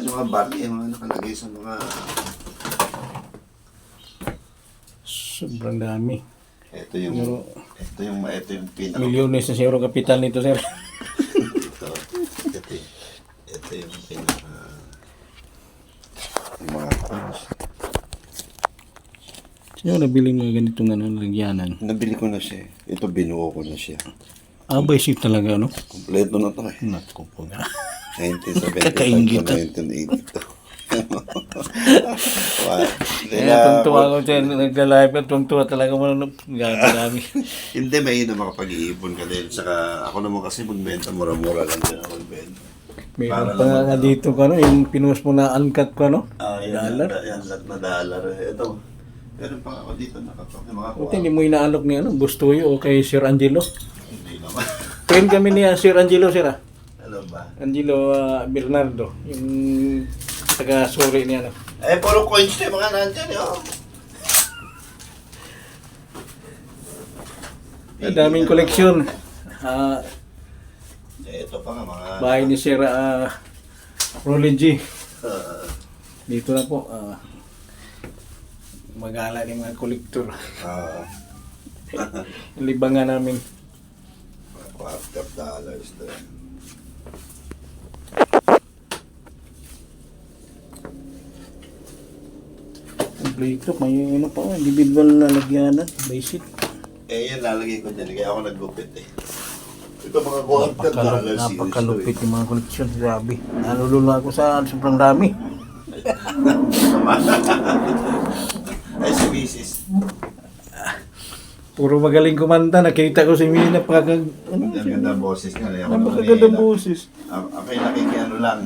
yung mga bali, yung mga nakalagay sa mga... Sobrang dami. Ito yung pinaka... Milyones na siguro kapital nito, sir. ito yung pinaka... Yung mga coins. Siguro nabili mo ganitong lagyanan. Nabili ko na siya. Ito binuo ko na siya. Basic talaga, no? Kompleto na to eh. Naku po nga. 1975 Kakaingit. to 1982. Tuntua ko siya, nagla-live at tuntua talaga mo na dami. Hindi, may makapag-iipon ka din. Saka ako naman kasi magbenta, mura-mura lang din ako magbenta. Meron pa nga dito ko, no? Yung pinost mo na uncut ko, no? Dollar? Yan, lahat na dollar. Ito, meron pa ako dito nakapag mga Buti hindi mo inaalok ni Bustoyo o kay Sir Angelo. Hindi naman. Friend kami ni Sir Angelo, sir. Ano ba? Angelo Bernardo, yung taga-sorry niya. Puro coins na yung mga nandyan, oh. Daming koleksyon. Ito pa nga mga... Bahay ni Sir Rolly G. Dito na po. Magala ng mga kolektor. Libangan namin. $250 na. Kompleto, may ano pa, individual na lagyanan, basic. Yan lalagay ko dyan. Kaya ako naggupit eh. Ito mga $200 Napakalupit yung mga koleksyon, grabe. Nalulula ako sa sobrang dami. Ay, si Mrs. Puro magaling kumanta, nakita ko si Mina, Ang ganda boses nga. napakaganda boses. Ako yung nakikiano lang.